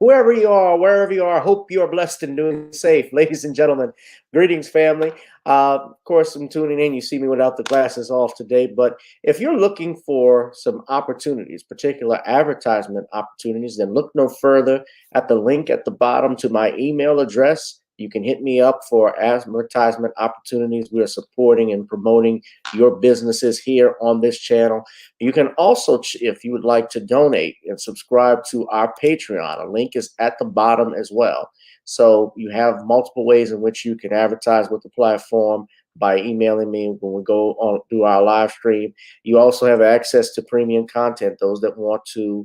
whoever you are, wherever you are, hope you are blessed and doing safe. Ladies and gentlemen, greetings, family. Of course, I'm tuning in. You see me without the glasses off today, but if you're looking for some opportunities, particular advertisement opportunities, then look no further at the link at the bottom to my email address. You can hit me up for advertisement opportunities. We are supporting and promoting your businesses here on this channel. You can also, if you would like to donate and subscribe to our Patreon, a link is at the bottom as well. So you have multiple ways in which you can advertise with the platform by emailing me when we go on do our live stream. You also have access to premium content, those that want to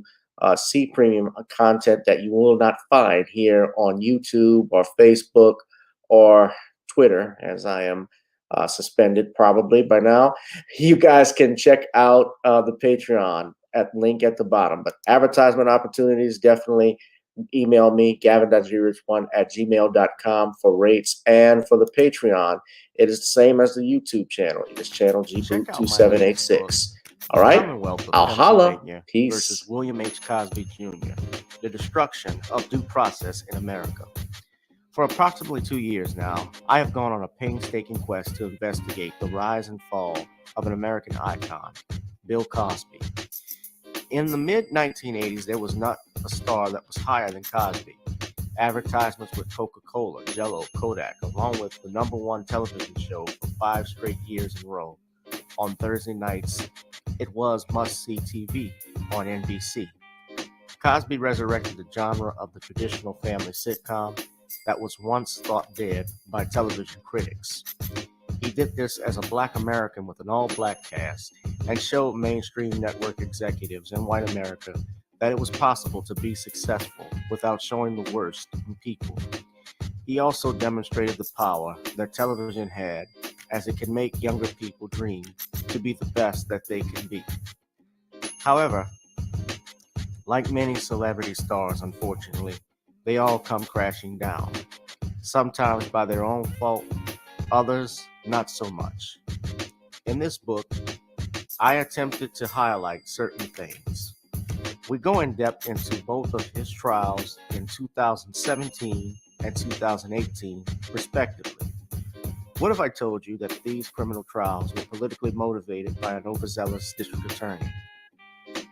see premium content that you will not find here on YouTube or Facebook or Twitter, as I am suspended probably by now. You guys can check out the Patreon at link at the bottom. But advertisement opportunities, definitely email me, gavin.grich1@gmail.com for rates. And for the Patreon, it is the same as the YouTube channel. It is channel GBoot2786. All right, I'll holla. Peace. Versus William H. Cosby Jr., The Destruction of Due Process in America. For approximately 2 years now, I have gone on a painstaking quest to investigate the rise and fall of an American icon, Bill Cosby. In the mid-1980s, there was not a star that was higher than Cosby. Advertisements with Coca-Cola, Zelle, Kodak, along with the #1 television show for 5 straight years in a row. On Thursday nights, it was must-see TV on NBC. Cosby resurrected the genre of the traditional family sitcom that was once thought dead by television critics. He did this as a Black American with an all-Black cast and showed mainstream network executives in white America that it was possible to be successful without showing the worst in people. He also demonstrated the power that television had, as it can make younger people dream to be the best that they can be. However, like many celebrity stars, unfortunately, they all come crashing down, sometimes by their own fault, others not so much. In this book, I attempted to highlight certain things. We go in depth into both of his trials in 2017 and 2018, respectively. What if I told you that these criminal trials were politically motivated by an overzealous district attorney?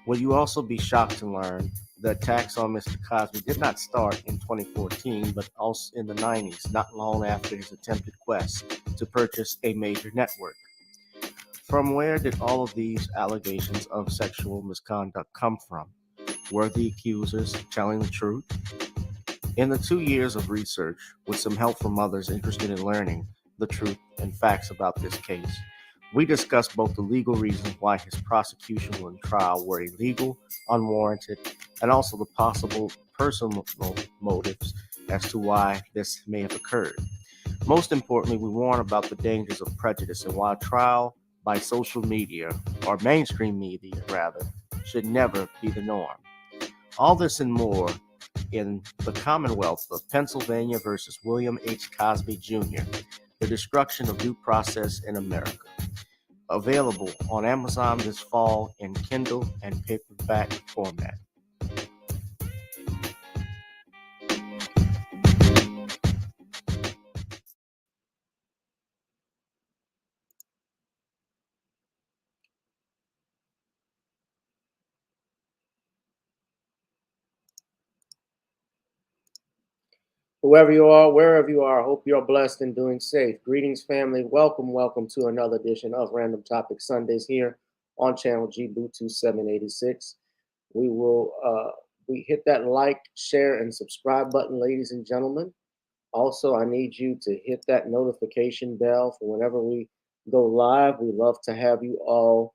Will you also be shocked to learn the attacks on Mr. Cosby did not start in 2014, but also in the 90s, not long after his attempted quest to purchase a major network? From where did all of these allegations of sexual misconduct come from? Were the accusers telling the truth? In the 2 years of research, with some help from others interested in learning the truth and facts about this case, we discussed both the legal reasons why his prosecution and trial were illegal, unwarranted, and also the possible personal motives as to why this may have occurred. Most importantly, we warn about the dangers of prejudice and why trial by social media, or mainstream media rather, should never be the norm. All this and more in the Commonwealth of Pennsylvania versus William H. Cosby Jr., The Destruction of Due Process in America. Available on Amazon this fall in Kindle and paperback format. Whoever you are, wherever you are, hope you're blessed and doing safe. Greetings, family. Welcome to another edition of Random Topic Sundays here on channel GBoot2786. We hit that like, share, and subscribe button, ladies and gentlemen. Also, I need you to hit that notification bell for whenever we go live. We love to have you all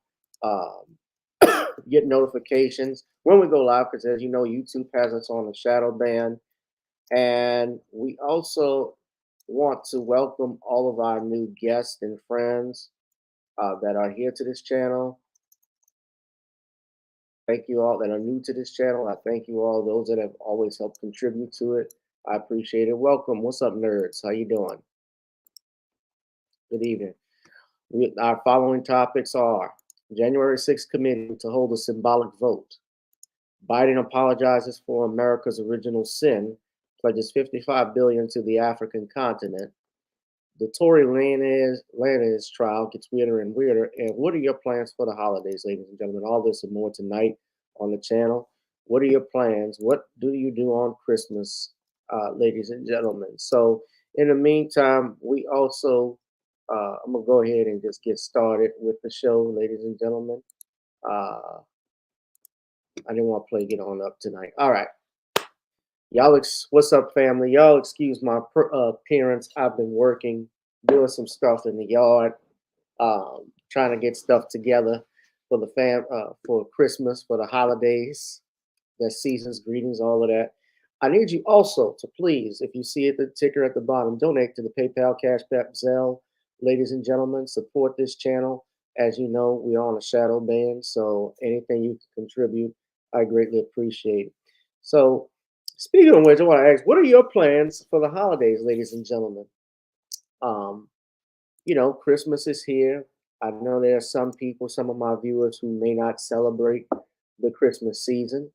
get notifications when we go live, because as you know, YouTube has us on a shadow ban. And we also want to welcome all of our new guests and friends that are here to this channel. Thank you all that are new to this channel. I thank you all, those that have always helped contribute to it. I appreciate it. Welcome. What's up, nerds? How you doing? Good evening. Our following topics are January 6th committee to hold a symbolic vote. Biden apologizes for America's original sin, pledges 55 billion to the African continent. The Tory Lenz trial gets weirder and weirder. And what are your plans for the holidays, ladies and gentlemen? All this and more tonight on the channel. What are your plans? What do you do on Christmas, ladies and gentlemen? So, in the meantime, we also, I'm going to go ahead and just get started with the show, ladies and gentlemen. Uh, I didn't want to play Get On Up tonight. All right. What's up, family? Y'all excuse my appearance. I've been working, doing some stuff in the yard, trying to get stuff together for the for Christmas, for the holidays, the seasons, greetings, all of that. I need you also to please, if you see it, the ticker at the bottom, donate to the PayPal, Cash App, Zelle. Ladies and gentlemen, support this channel. As you know, we're on a shadow ban, so anything you can contribute, I greatly appreciate. So, speaking of which, I want to ask, what are your plans for the holidays, ladies and gentlemen? Um, Christmas is here. I know there are some people, some of my viewers who may not celebrate the Christmas season.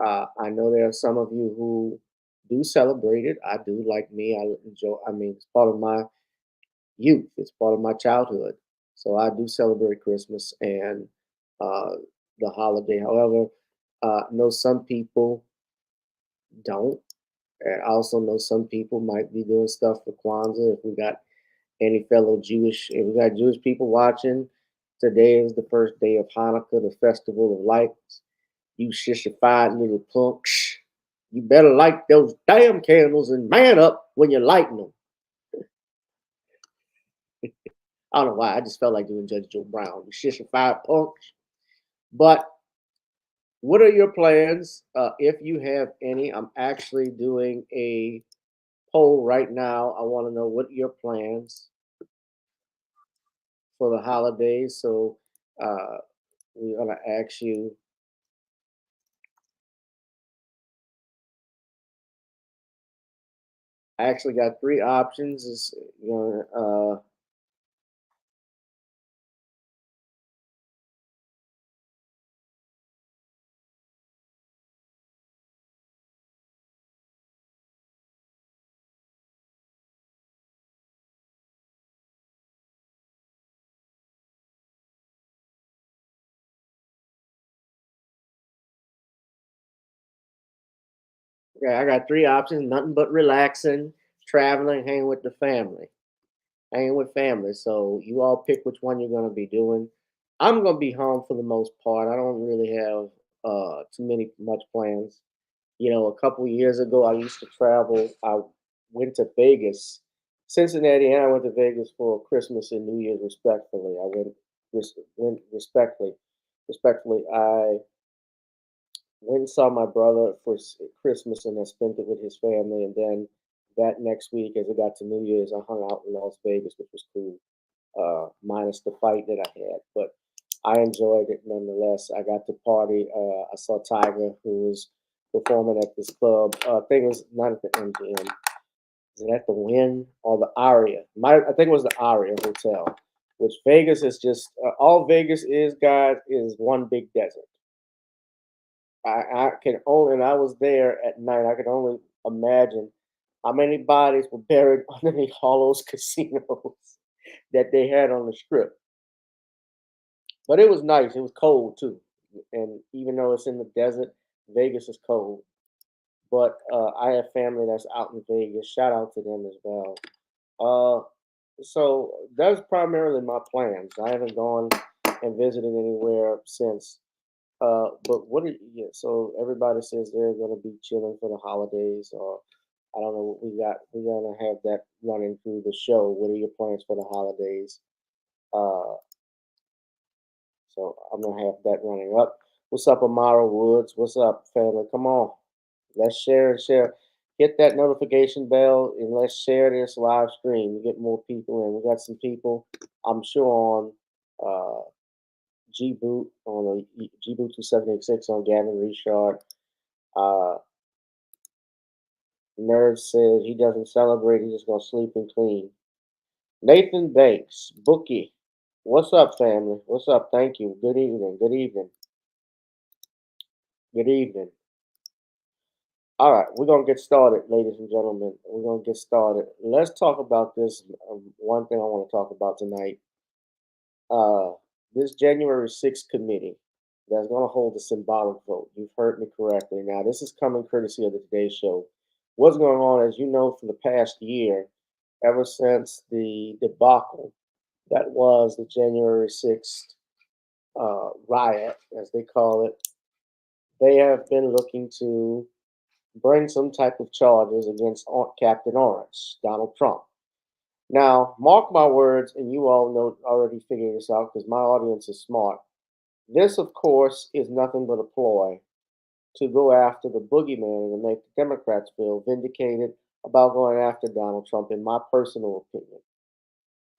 I know there are some of you who do celebrate it. I do, like me. I enjoy. I mean, it's part of my youth. It's part of my childhood. So I do celebrate Christmas and uh, the holiday. However, I know some people don't. And I also know some people might be doing stuff for Kwanzaa. If we got any fellow if we got Jewish people watching, today is the first day of Hanukkah, the festival of lights. You shishified little punks. You better light those damn candles and man up when you're lighting them. I don't know why. I just felt like doing Judge Joe Brown. You shishified punks. But what are your plans, if you have any? I'm actually doing a poll right now. I want to know what your plans for the holidays. So uh, we're gonna ask you. I actually got three options. Okay, I got three options. Nothing but relaxing, traveling, hanging with the family, hanging with family. So you all pick which one you're gonna be doing. I'm gonna be home for the most part. I don't really have too many much plans. A couple years ago, I used to travel. I went to Vegas, Cincinnati, and I went to Vegas for Christmas and New Year's, respectfully. Went respectfully. I went and saw my brother for Christmas, and I spent it with his family. And then that next week, as it got to New Year's, I hung out in Las Vegas, which was cool, minus the fight that I had. But I enjoyed it nonetheless. I got to party. I saw Tiger, who was performing at this club. I think it was not at the MGM. Is it at the Wynn or the Aria? I think it was the Aria Hotel, which Vegas is just all Vegas is, guys, is one big desert. I can only, and I was there at night. I could only imagine how many bodies were buried underneath all those casinos that they had on the strip. But it was nice. It was cold too, and even though it's in the desert, Vegas is cold. But I have family that's out in Vegas. Shout out to them as well. Uh, so that's primarily my plans. I haven't gone and visited anywhere since. But yeah, so everybody says they're gonna be chilling for the holidays, or I don't know what we got. We're gonna have that running through the show. What are your plans for the holidays? Uh, so I'm gonna have that running up. What's up, Amara Woods? What's up, family? Come on, let's share and share. Hit that notification bell and let's share this live stream. We get more people in. We got some people, I'm sure, on G Boot on the G Boot 2786 on Gavin Richard. Uh, Nerd says he doesn't celebrate. He's just gonna sleep and clean. Nathan Banks, Bookie. What's up, family? What's up? Thank you. Good evening. Good evening. Good evening. All right, we're going to get started, ladies and gentlemen. We're going to get started. Let's talk about this. One thing I want to talk about tonight. Uh, this January 6th committee that's going to hold a symbolic vote. You've heard me correctly. Now, this is coming courtesy of the Today Show. What's going on, as you know, for the past year, ever since the debacle that was the January 6th riot, as they call it, they have been looking to bring some type of charges against Captain Orange, Donald Trump. Now, mark my words, and you all know already figured this out because my audience is smart. This, of course, is nothing but a ploy to go after the boogeyman and to make the Democrats feel vindicated about going after Donald Trump, in my personal opinion.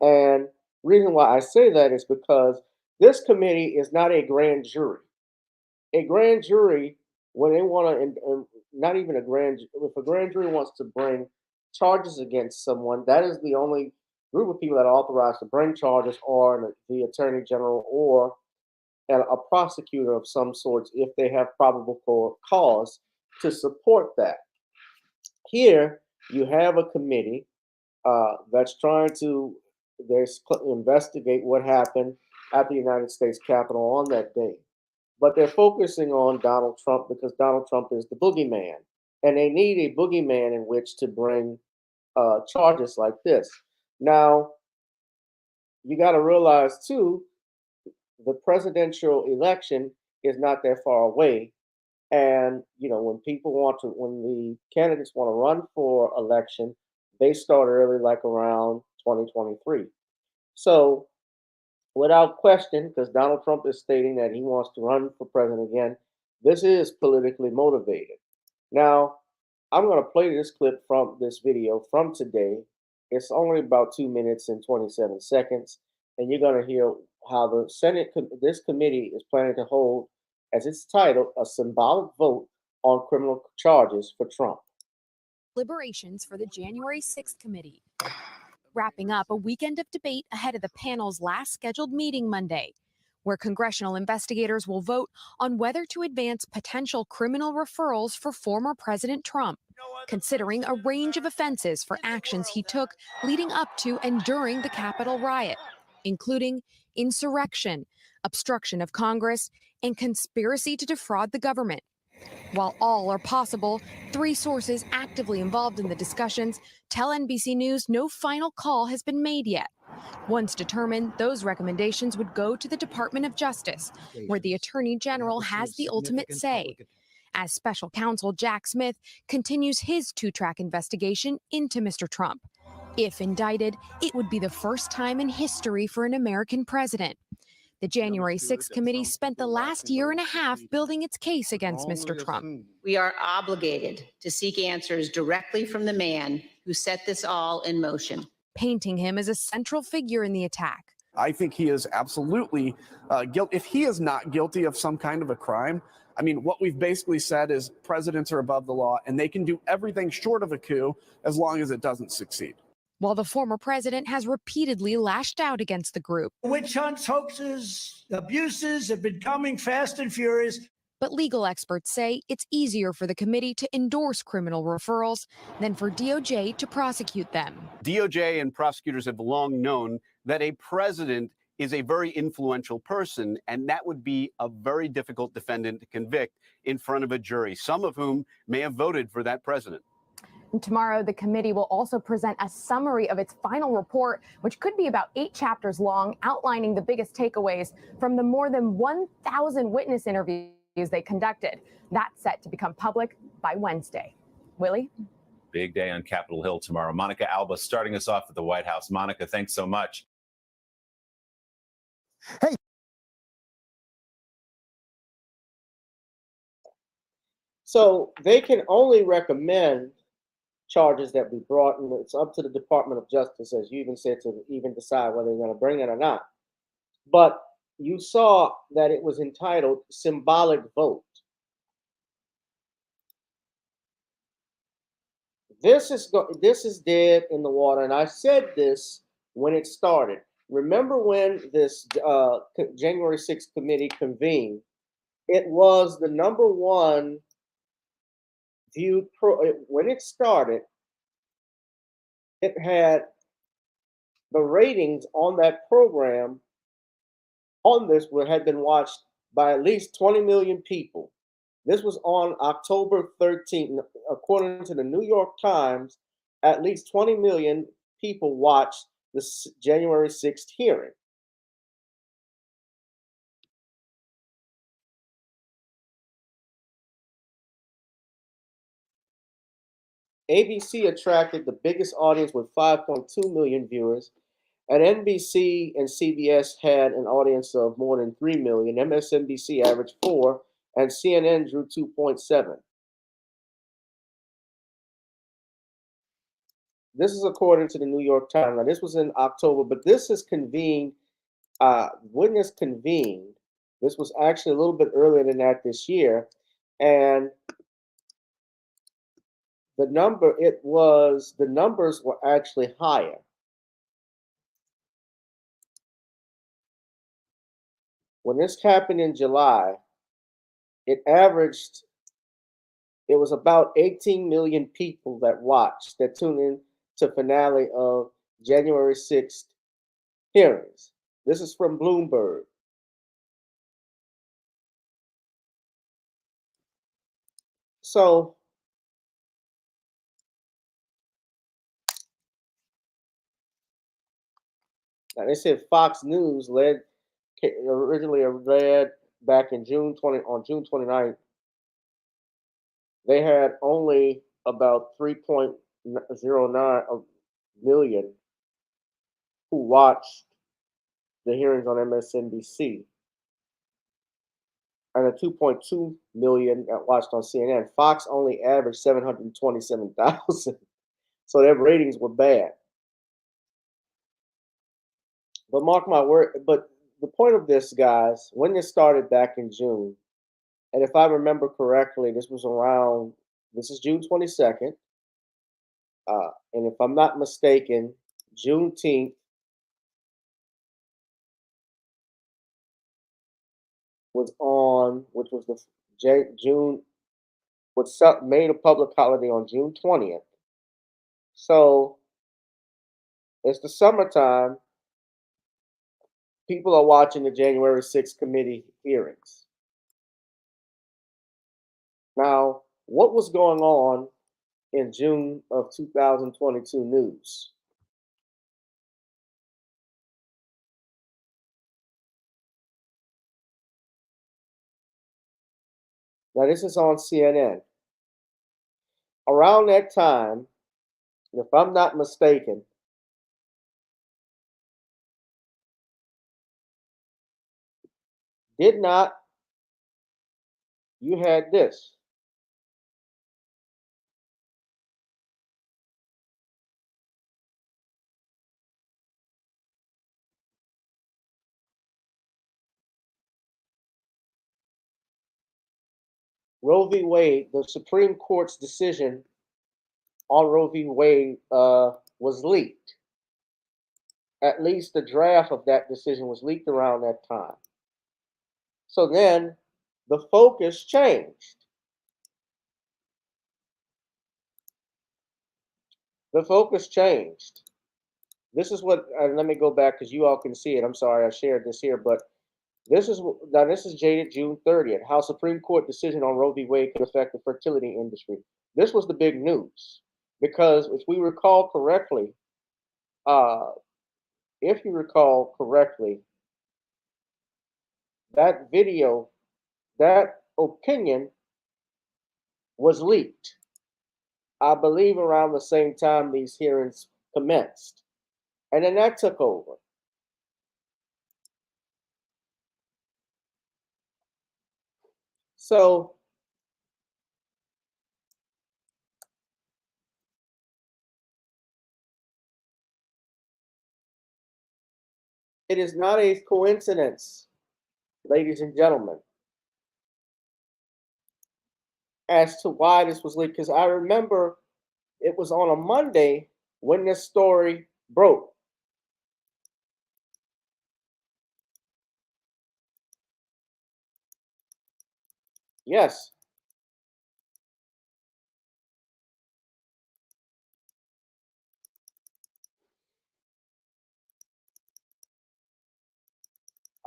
And reason why I say that is because this committee is not a grand jury. A grand jury, when they want to, not even a grand, if a grand jury wants to bring charges against someone, that is the only group of people that are authorized to bring charges, or the attorney general, or a prosecutor of some sorts, if they have probable cause to support that. Here, you have a committee that's trying to investigate what happened at the United States Capitol on that day. But they're focusing on Donald Trump because Donald Trump is the boogeyman. And they need a boogeyman in which to bring charges like this. Now, you got to realize, too, the presidential election is not that far away. And, when the candidates want to run for election, they start early, like around 2023. So, without question, because Donald Trump is stating that he wants to run for president again, this is politically motivated. Now, I'm going to play this clip from this video from today. It's only about 2 minutes and 27 seconds, and you're going to hear how the this committee is planning to hold, as it's titled, a symbolic vote on criminal charges for Trump. Deliberations for the January 6th committee, wrapping up a weekend of debate ahead of the panel's last scheduled meeting Monday, where congressional investigators will vote on whether to advance potential criminal referrals for former President Trump, considering a range of offenses for actions he took leading up to and during the Capitol riot, including insurrection, obstruction of Congress, and conspiracy to defraud the government. While all are possible, 3 sources actively involved in the discussions tell NBC News no final call has been made yet. Once determined, those recommendations would go to the Department of Justice, where the Attorney General has the ultimate say, as Special Counsel Jack Smith continues his 2-track investigation into Mr. Trump. If indicted, it would be the first time in history for an American president. The January 6th committee spent the last year and a half building its case against Mr. Trump. We are obligated to seek answers directly from the man who set this all in motion, painting him as a central figure in the attack. I think he is absolutely guilty. If he is not guilty of some kind of a crime, I mean, what we've basically said is presidents are above the law and they can do everything short of a coup as long as it doesn't succeed. While the former president has repeatedly lashed out against the group. Witch hunts, hoaxes, abuses have been coming fast and furious. But legal experts say it's easier for the committee to endorse criminal referrals than for DOJ to prosecute them. DOJ and prosecutors have long known that a president is a very influential person, and that would be a very difficult defendant to convict in front of a jury, some of whom may have voted for that president. And tomorrow, the committee will also present a summary of its final report, which could be about 8 chapters long, outlining the biggest takeaways from the more than 1,000 witness interviews they conducted. That's set to become public by Wednesday. Willie? Big day on Capitol Hill tomorrow. Monica Alba starting us off at the White House. Monica, thanks so much. Hey. So they can only recommend charges that be brought, and it's up to the Department of Justice, as you even said, to even decide whether they're going to bring it or not. But you saw that it was entitled Symbolic Vote. This is dead in the water, and I said this when it started. Remember when this January 6th committee convened, It was the number one viewed when it started. It had the ratings on that program on this had been watched by at least 20 million people. This was on October 13th. According to the New York Times, at least 20 million people watched the January 6th hearing. ABC attracted the biggest audience with 5.2 million viewers, and NBC and CBS had an audience of more than 3 million. MSNBC averaged 4, and CNN drew 2.7. This is according to the New York Times. Now, this was in October, but this is convened. When this convened, this was actually a little bit earlier than that this year, and the numbers were actually higher. When this happened in July, it was about 18 million people that tuned in to finale of January 6th hearings. This is from Bloomberg. So now they said Fox News originally led back in June 29th. They had only about 3.09 million who watched the hearings on MSNBC, and a 2.2 million that watched on CNN. Fox only averaged 727,000, so their ratings were bad. But mark my word, but the point of this, guys, when this started back in June, and if I remember correctly, this is June 22nd, and if I'm not mistaken, Juneteenth was on, which was the June, was made a public holiday on June 20th. So it's the summertime. People are watching the January 6th committee hearings. Now, what was going on in June of 2022 news? Now, this is on CNN. Around that time, if I'm not mistaken, you had this. Roe v. Wade, the Supreme Court's decision on Roe v. Wade was leaked. At least the draft of that decision was leaked around that time. So then the focus changed. The focus changed. This is what, let me go back because you all can see it. I'm sorry I shared this here, but this is dated June 30th. How Supreme Court decision on Roe v. Wade could affect the fertility industry. This was the big news because if you recall correctly, that video, that opinion was leaked. I believe around the same time these hearings commenced. And then that took over. So it is not a coincidence, ladies and gentlemen, as to why this was leaked. Because I remember it was on a Monday when this story broke. Yes.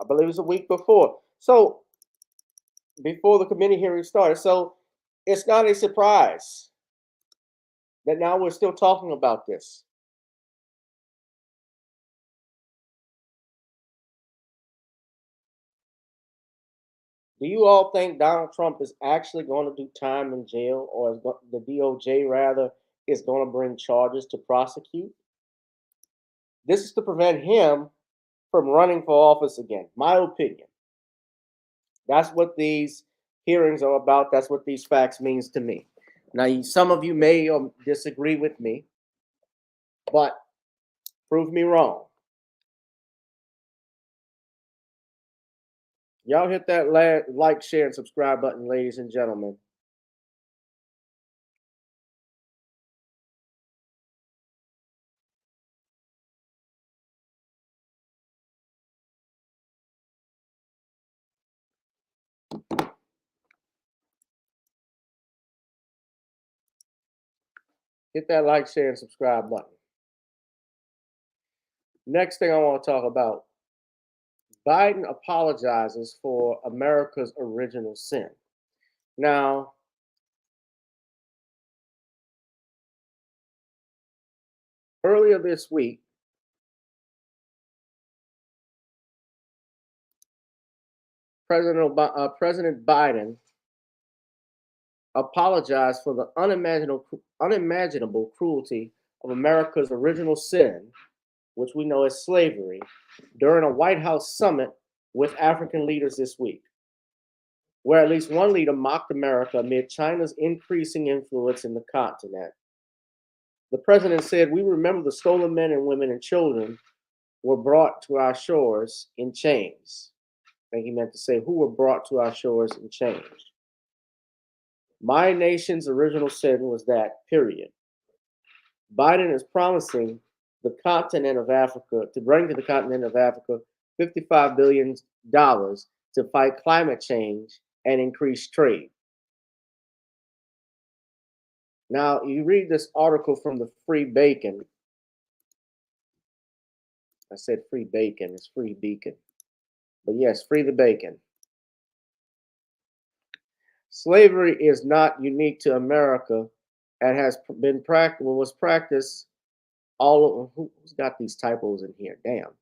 I believe it was a week before. So before the committee hearing started. So it's not a surprise that now we're still talking about this. Do you all think Donald Trump is actually going to do time in jail, or is the DOJ rather is going to bring charges to prosecute? This is to prevent him from running for office again. My opinion. That's what these hearings are about. That's what these facts means to me. Now, some of you may disagree with me, but prove me wrong. Y'all hit that like, share, and subscribe button, ladies and gentlemen. Hit that like, share, and subscribe button. Next thing I want to talk about, Biden apologizes for America's original sin. Now, earlier this week, President Biden apologized for the unimaginable cruelty of America's original sin, which we know as slavery, during a White House summit with African leaders this week, where at least one leader mocked America amid China's increasing influence in the continent. The president said, "We remember the stolen men and women and children were brought to our shores in chains." I think he meant to say, who were brought to our shores in chains. My nation's original sin was that, period. Biden is promising the continent of Africa to bring to the continent of Africa $55 billion to fight climate change and increase trade. Now, you read this article from the Free Bacon. I said free bacon, it's free beacon. But yes, free the bacon. Slavery is not unique to America and has been was practiced all over. Who's got these typos in here? Damn.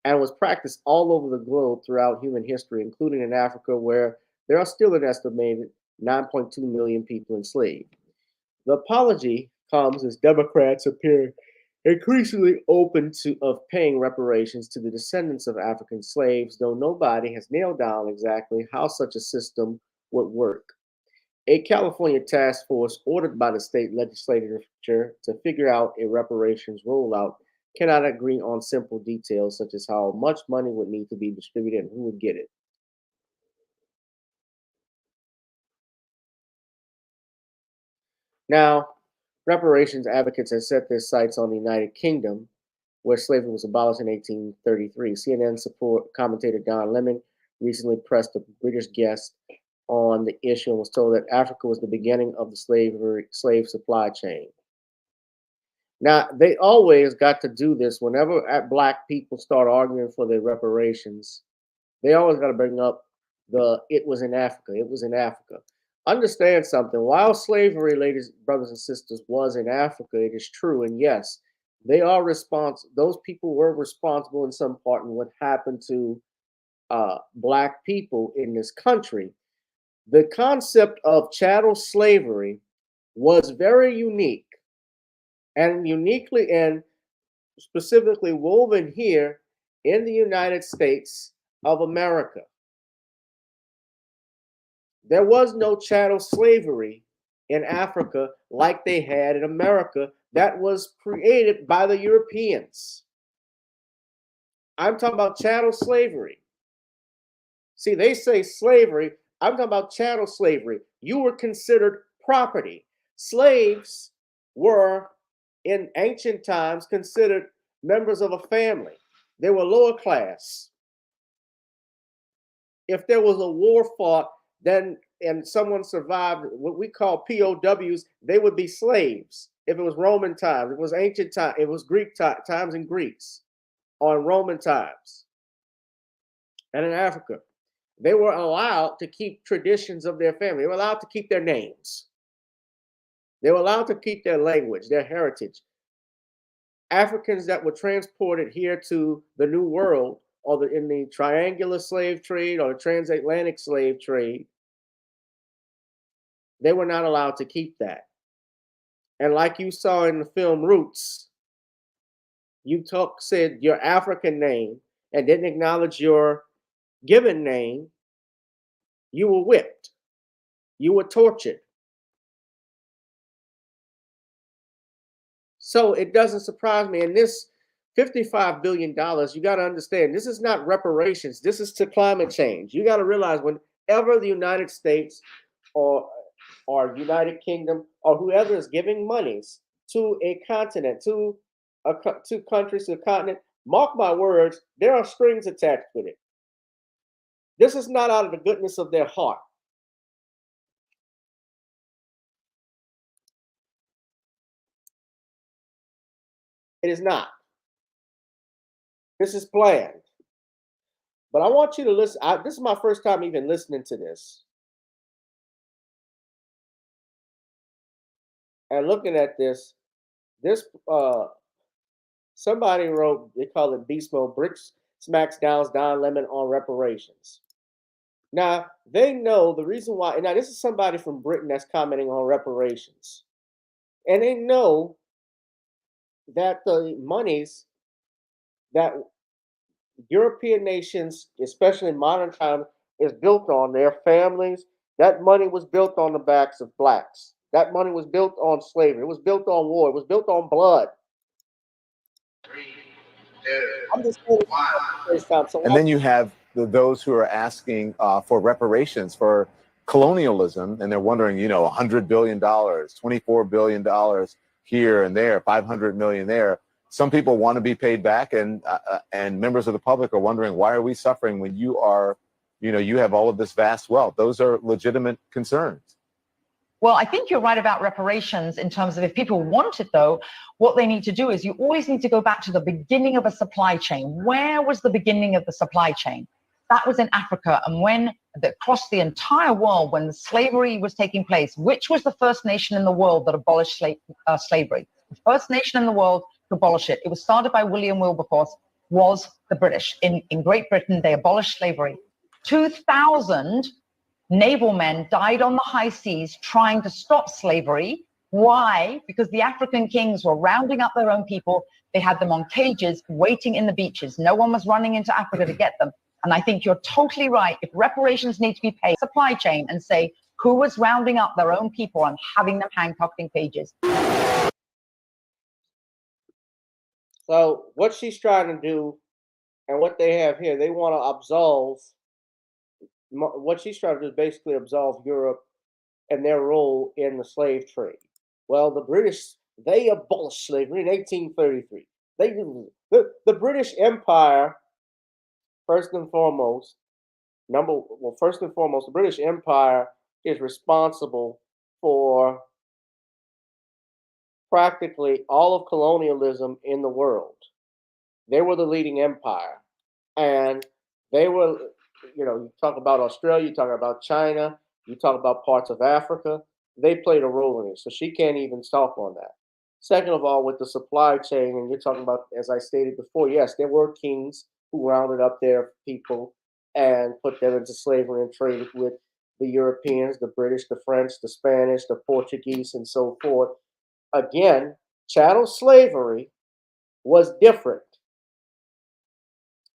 And was practiced all over the globe throughout human history, including in Africa, where there are still an estimated 9.2 million people enslaved. The apology comes as Democrats appear increasingly open of paying reparations to the descendants of African slaves, though nobody has nailed down exactly how such a system would work. A California task force ordered by the state legislature to figure out a reparations rollout cannot agree on simple details such as how much money would need to be distributed and who would get it. Now, reparations advocates have set their sights on the United Kingdom, where slavery was abolished in 1833. CNN commentator Don Lemon recently pressed a British guest on the issue and was told that Africa was the beginning of the slave supply chain. Now, they always got to do this whenever black people start arguing for their reparations. They always got to bring up it was in Africa. It was in Africa. Understand something. While slavery, ladies, brothers, and sisters, was in Africa, it is true. And yes, they are responsible. Those people were responsible in some part in what happened to black people in this country. The concept of chattel slavery was very unique and uniquely and specifically woven here in the United States of America. There was no chattel slavery in Africa like they had in America that was created by the Europeans. I'm talking about chattel slavery. See, they say slavery. I'm talking about chattel slavery. You were considered property. Slaves were, in ancient times, considered members of a family. They were lower class. If there was a war fought, then and someone survived what we call POWs, they would be slaves. If it was Roman times, it was ancient time, it was Greek times in Greece, or in Roman times. And in Africa, they were allowed to keep traditions of their family. They were allowed to keep their names. They were allowed to keep their language, their heritage. Africans that were transported here to the New World, or in the triangular slave trade or the transatlantic slave trade, they were not allowed to keep that. And like you saw in the film Roots, you said your African name and didn't acknowledge your given name, you were whipped. You were tortured. So it doesn't surprise me. And this $55 billion, you got to understand, this is not reparations. This is to climate change. You got to realize whenever the United States or United Kingdom or whoever is giving monies to a continent, to countries, to a continent, mark my words, there are strings attached with it. This is not out of the goodness of their heart. It is not. This is planned. But I want you to listen. This is my first time even listening to this. And looking at this, somebody wrote, they call it beast mode, Bricks smacks down Don Lemon on reparations. Now, they know the reason why, and now this is somebody from Britain that's commenting on reparations. And they know that the monies that European nations, especially in modern times, is built on their families. That money was built on the backs of blacks. That money was built on slavery. It was built on war. It was built on blood. I'm just saying it for the first time. So and then you have those who are asking for reparations for colonialism, and they're wondering, $100 billion, $24 billion here and there, 500 million there. Some people want to be paid back, and members of the public are wondering, why are we suffering when you are, you have all of this vast wealth? Those are legitimate concerns. Well, I think you're right about reparations in terms of if people want it, though, what they need to do is you always need to go back to the beginning of a supply chain. Where was the beginning of the supply chain? That was in Africa. And when across the entire world, when slavery was taking place, which was the first nation in the world that abolished slavery? The first nation in the world to abolish it. It was started by William Wilberforce, was the British. In Great Britain, they abolished slavery. 2,000 naval men died on the high seas trying to stop slavery. Why? Because the African kings were rounding up their own people. They had them on cages waiting in the beaches. No one was running into Africa to get them. And I think you're totally right. If reparations need to be paid, supply chain, and say who was rounding up their own people and having them handcuffed in cages. So what she's trying to do, and what they have here, they want to absolve. What she's trying to do is basically absolve Europe and their role in the slave trade. Well, the British, they abolished slavery in 1833. The British Empire, first and foremost, the British Empire is responsible for practically all of colonialism in the world. They were the leading empire, and they were, you talk about Australia, you talk about China, you talk about parts of Africa, they played a role in it. So she can't even talk on that. Second of all, with the supply chain, and you're talking about, as I stated before, yes, there were kings who rounded up their people and put them into slavery and traded with the Europeans, the British, the French, the Spanish, the Portuguese, and so forth. Again, chattel slavery was different.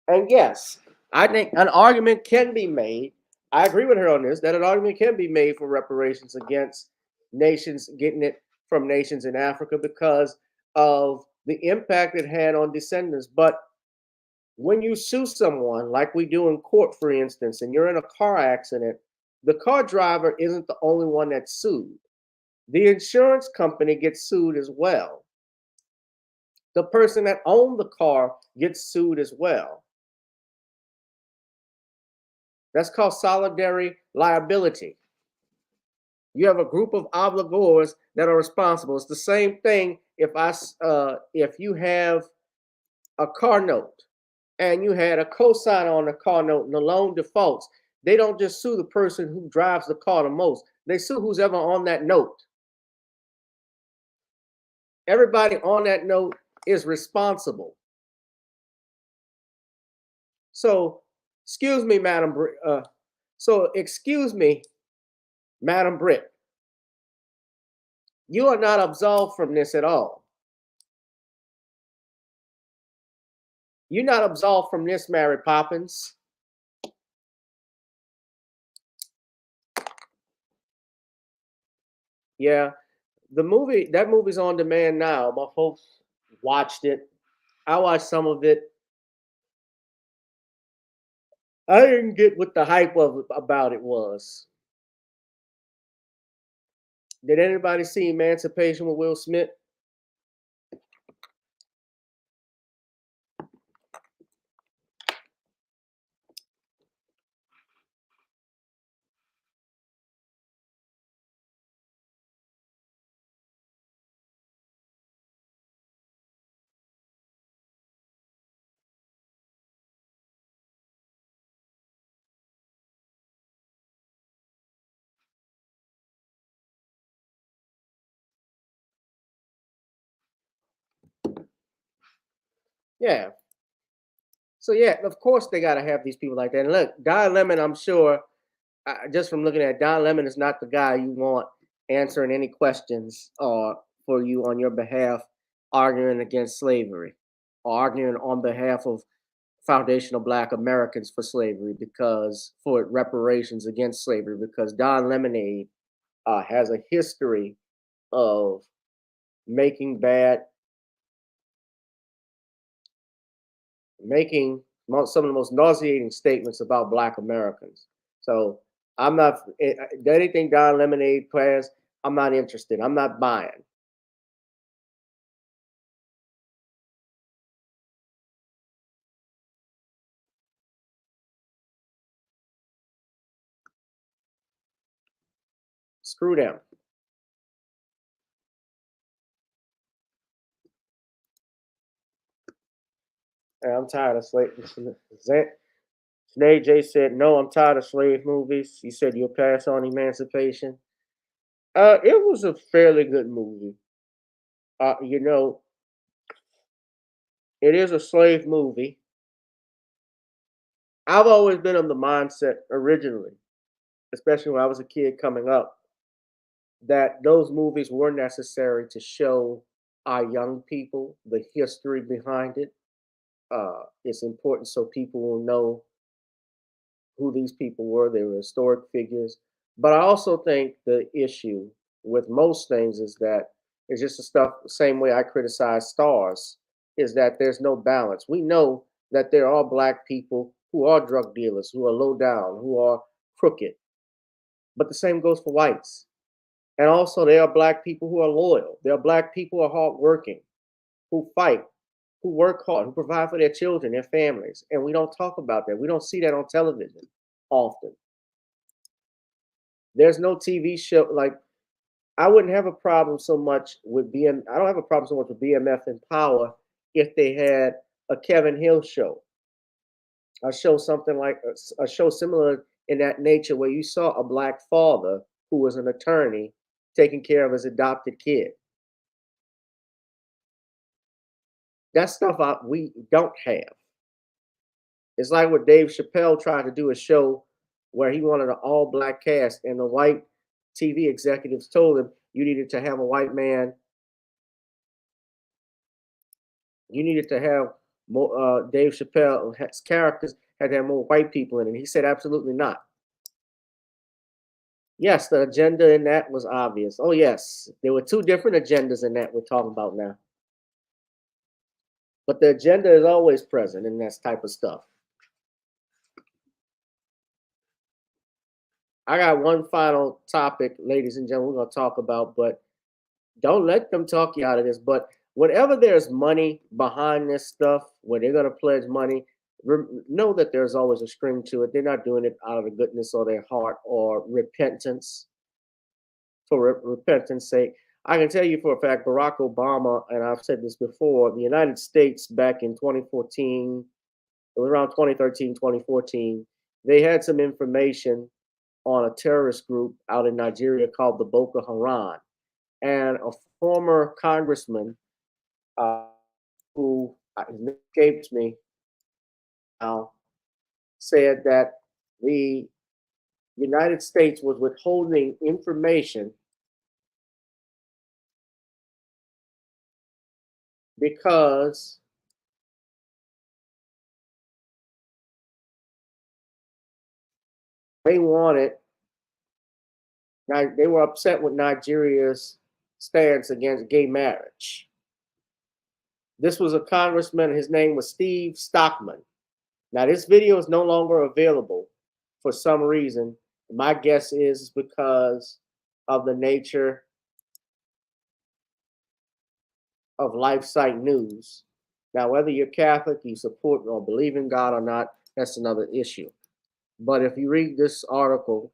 And yes, I think an argument can be made. I agree with her on this, that an argument can be made for reparations against nations, getting it from nations in Africa because of the impact it had on descendants. But when you sue someone, like we do in court, for instance, and you're in a car accident, the car driver isn't the only one that's sued. The insurance company gets sued as well. The person that owned the car gets sued as well. That's called solidary liability. You have a group of obligors that are responsible. It's the same thing if you have a car note and you had a cosigner on the car note and the loan defaults. They don't just sue the person who drives the car the most. They sue who's ever on that note. Everybody on that note is responsible. So, excuse me, Madam Britt. Madam Britt. You are not absolved from this at all. You're not absolved from this, Mary Poppins. Yeah, that movie's on demand now. My folks watched it. I watched some of it. I didn't get what the hype about it was. Did anybody see Emancipation with Will Smith? Yeah. So yeah, of course they got to have these people like that. And look, Don Lemon, I'm sure, just from looking at Don Lemon, is not the guy you want answering any questions for you on your behalf, arguing against slavery, or arguing on behalf of foundational Black Americans for slavery, because for reparations against slavery, because Don Lemonade has a history of making some of the most nauseating statements about Black Americans. So I'm not anything Don Lemonade plans. I'm not interested. I'm not buying. Screw them. I'm tired of slave. Sinead J said, "No, I'm tired of slave movies." He said, "You'll pass on Emancipation." It was a fairly good movie. You know, it is a slave movie. I've always been of the mindset originally, especially when I was a kid coming up, that those movies were necessary to show our young people the history behind it. It's important so people will know who these people were. They were historic figures. But I also think the issue with most things is that it's just the same way I criticize stars, is that there's no balance. We know that there are Black people who are drug dealers, who are low down, who are crooked. But the same goes for whites. And also, there are Black people who are loyal. There are Black people who are hardworking, who fight, who work hard, who provide for their children, their families. And we don't talk about that. We don't see that on television often. There's no TV show like I wouldn't have a problem so much with I don't have a problem so much with BMF and Power if they had a Kevin Hill show. A show something like a show similar in that nature where you saw a Black father who was an attorney taking care of his adopted kid. That stuff we don't have. It's like what Dave Chappelle tried to do, a show where he wanted an all-Black cast, and the white TV executives told him you needed to have a white man. You needed to have more. Dave Chappelle's characters had to have more white people in it. He said absolutely not. Yes, the agenda in that was obvious. Oh yes, there were two different agendas in that we're talking about now. But the agenda is always present in that type of stuff. I got one final topic, ladies and gentlemen, we're going to talk about, but don't let them talk you out of this. But whenever there's money behind this stuff, where they're going to pledge money, know that there's always a string to it. They're not doing it out of the goodness of their heart or repentance. for repentance' sake. I can tell you for a fact, Barack Obama, and I've said this before, the United States back in 2014, it was around 2013, 2014, they had some information on a terrorist group out in Nigeria called the Boko Haram. And a former congressman who his name escapes me now, said that the United States was withholding information because they wanted, they were upset with Nigeria's stance against gay marriage. This was a congressman, his name was Steve Stockman. Now, this video is no longer available for some reason. My guess is because of the nature of LifeSite News. Now, whether you're Catholic, you support or believe in God or not, that's another issue. But if you read this article,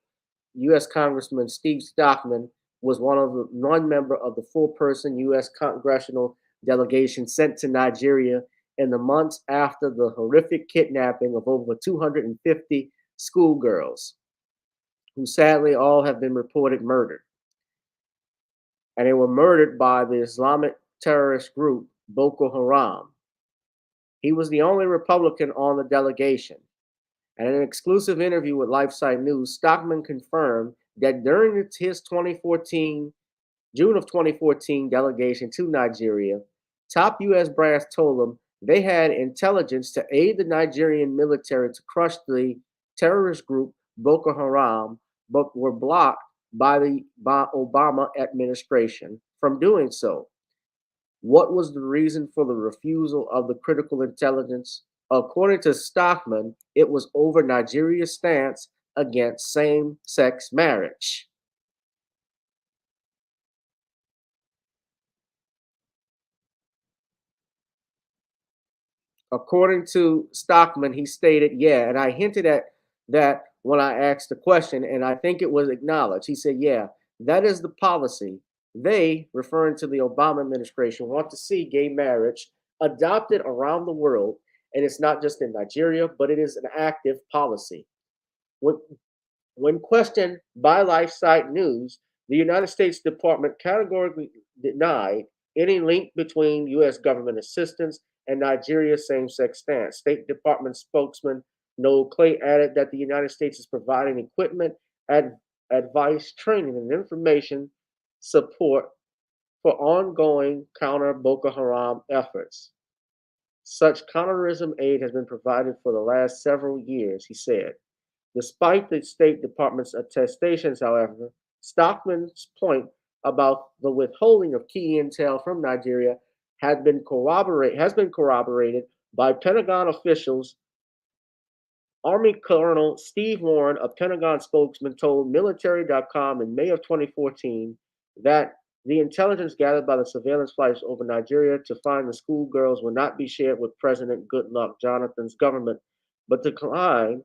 U.S. Congressman Steve Stockman was one member of the full-person U.S. congressional delegation sent to Nigeria in the months after the horrific kidnapping of over 250 schoolgirls, who sadly all have been reported murdered. And they were murdered by the Islamic terrorist group Boko Haram. He was the only Republican on the delegation. And in an exclusive interview with LifeSite News, Stockman confirmed that during his June of 2014 delegation to Nigeria, top U.S. brass told him they had intelligence to aid the Nigerian military to crush the terrorist group Boko Haram, but were blocked by the Obama administration from doing so. What was the reason for the refusal of the critical intelligence? According to Stockman, it was over Nigeria's stance against same-sex marriage. According to Stockman, he stated, yeah, and I hinted at that when I asked the question, and I think it was acknowledged. He said, yeah, that is the policy. They, referring to the Obama administration, want to see gay marriage adopted around the world, and it's not just in Nigeria, but it is an active policy. When questioned by LifeSite News, the United States Department categorically denied any link between U.S. government assistance and Nigeria's same-sex stance. State Department spokesman Noel Clay added that the United States is providing equipment, advice, training, and information support for ongoing counter Boko Haram efforts. Such counterterrorism aid has been provided for the last several years, he said. Despite the State Department's attestations, however, Stockman's point about the withholding of key intel from Nigeria has been corroborated by Pentagon officials. Army Colonel Steve Warren, a Pentagon spokesman, told military.com in May of 2014 that the intelligence gathered by the surveillance flights over Nigeria to find the schoolgirls will not be shared with President Goodluck Jonathan's government, but declined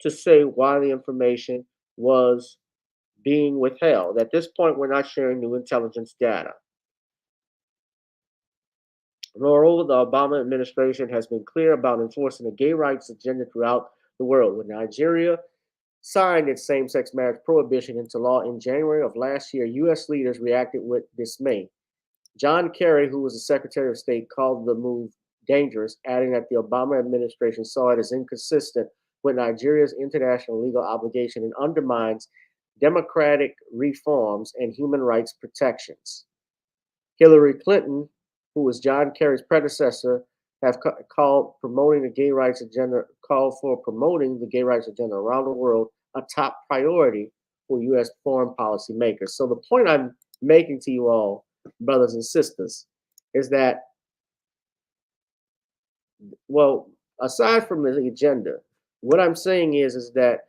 to say why the information was being withheld. At this point, we're not sharing new intelligence data. Moreover, the Obama administration has been clear about enforcing a gay rights agenda throughout the world. When Nigeria signed its same-sex marriage prohibition into law in January of last year, U.S. leaders reacted with dismay. John Kerry, who was the Secretary of State, called the move dangerous, adding that the Obama administration saw it as inconsistent with Nigeria's international legal obligation and undermines democratic reforms and human rights protections. Hillary Clinton, who was John Kerry's predecessor, have called for promoting the gay rights agenda around the world a top priority for U.S. foreign policy makers. So the point I'm making to you all, brothers and sisters, is that, well, aside from the agenda, what I'm saying is that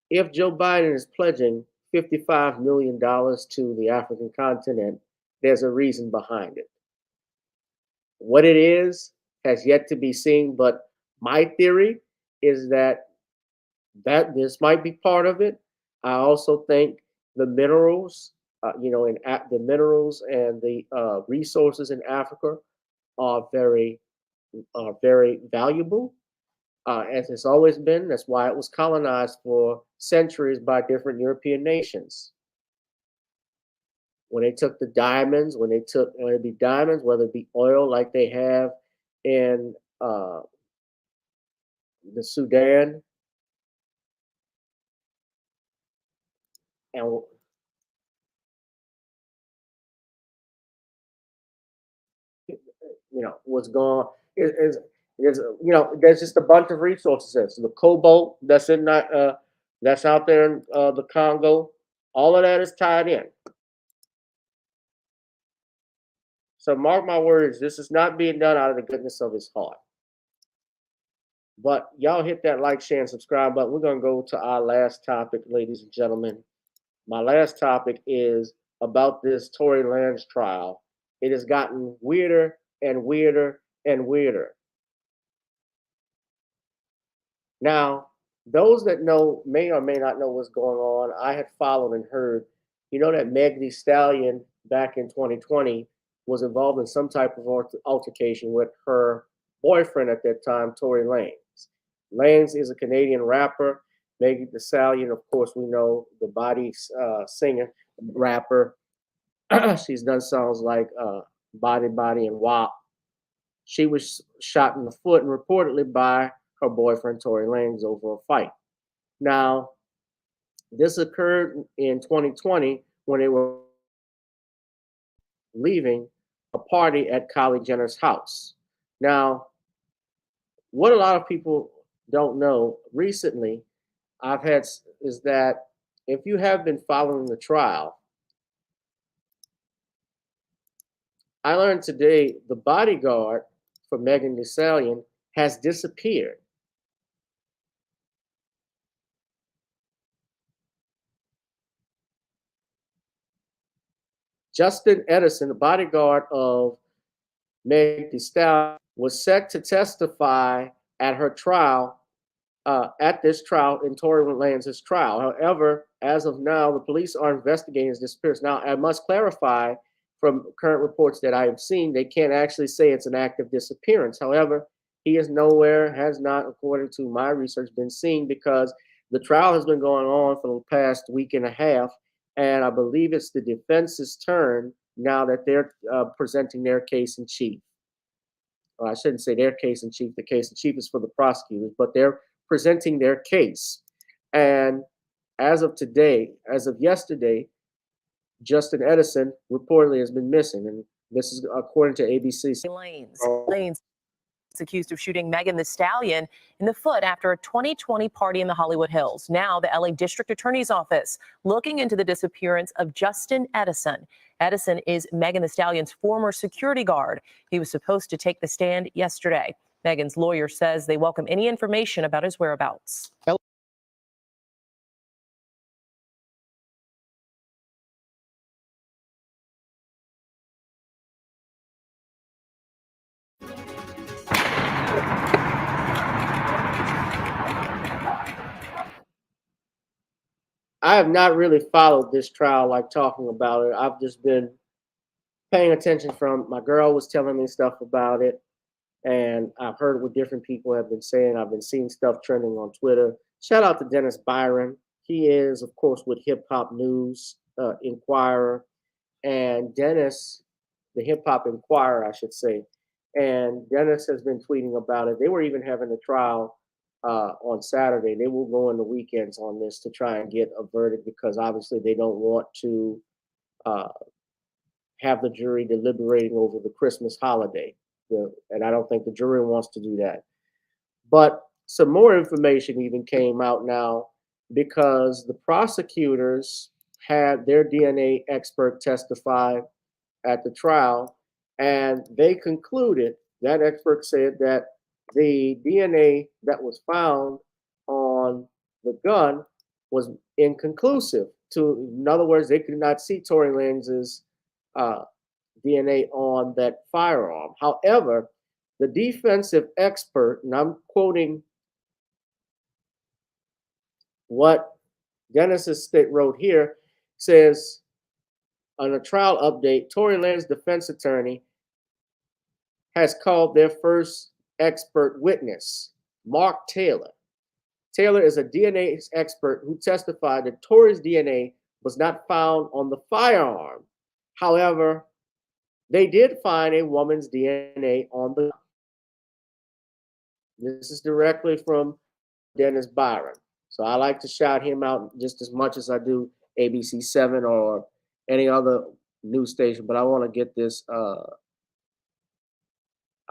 if Joe Biden is pledging $55 million to the African continent, there's a reason behind it. What it is has yet to be seen, but my theory is that this might be part of it. I also think the minerals the minerals and the resources in Africa are very valuable, as it's always been. That's why it was colonized for centuries by different European nations. When they took the diamonds, whether it be diamonds, whether it be oil, like they have in the Sudan, and what's going is there's just a bunch of resources there. So the cobalt that's out there in the Congo, all of that is tied in. So mark my words, this is not being done out of the goodness of his heart. But y'all hit that like, share, and subscribe button. We're gonna go to our last topic, ladies and gentlemen. My last topic is about this Tory Lenz trial. It has gotten weirder and weirder and weirder. Now, those that know may or may not know what's going on. I had followed and heard, that Meg Thee Stallion back in 2020 was involved in some type of altercation with her boyfriend at that time, Tory Lenz. Lenz is a Canadian rapper. Meg Thee Stallion, of course, we know, the body singer, rapper. She's done songs like Body, and WAP. She was shot in the foot and reportedly by her boyfriend, Tory Lenz, over a fight. Now, this occurred in 2020 when they were leaving a party at Kylie Jenner's house. Now, what a lot of people don't know recently is that if you have been following the trial, I learned today the bodyguard for Megan Thee Stallion has disappeared. Justin Edison, the bodyguard of Meg Thee Stallion, was set to testify at her trial, in Tory Lanez's trial. However, as of now, the police are investigating his disappearance. Now, I must clarify, from current reports that I have seen, they can't actually say it's an active disappearance. However, he is nowhere, has not, according to my research, been seen, because the trial has been going on for the past week and a half. And I believe it's the defense's turn now that they're presenting their case in chief. I shouldn't say their case in chief. The case in chief is for the prosecutors, but they're presenting their case. And as of yesterday, Justin Edison reportedly has been missing. And this is according to ABC. Lenz is accused of shooting Megan Thee Stallion in the foot after a 2020 party in the Hollywood Hills. Now, the LA District Attorney's Office looking into the disappearance of Justin Edison. Edison is Megan Thee Stallion's former security guard. He was supposed to take the stand yesterday. Megan's lawyer says they welcome any information about his whereabouts. I have not really followed this trial, like talking about it. I've just been paying attention. From my girl was telling me stuff about it, and I've heard what different people have been saying. I've been seeing stuff trending on Twitter. Shout out to Dennis Byron. He is, of course, with Hip Hop News Inquirer, and Dennis, the Hip Hop Inquirer, I should say. And Dennis has been tweeting about it. They were even having a trial on Saturday. They will go in the weekends on this to try and get a verdict, because obviously they don't want to have the jury deliberating over the Christmas holiday. And I don't think the jury wants to do that. But some more information even came out now, because the prosecutors had their DNA expert testify at the trial, and they concluded, that expert said that the DNA that was found on the gun was inconclusive. In other words, they could not see Tory Lenz's DNA on that firearm. However, the defensive expert, and I'm quoting what Dennis's state wrote here, says on a trial update, Tory Lenz defense attorney has called their first expert witness, Mark Taylor. Taylor is a DNA expert who testified that Tory's DNA was not found on the firearm. However, they did find a woman's DNA on the gun. This is directly from Dennis Byron. So I like to shout him out just as much as I do ABC 7 or any other news station. But I want to get this, I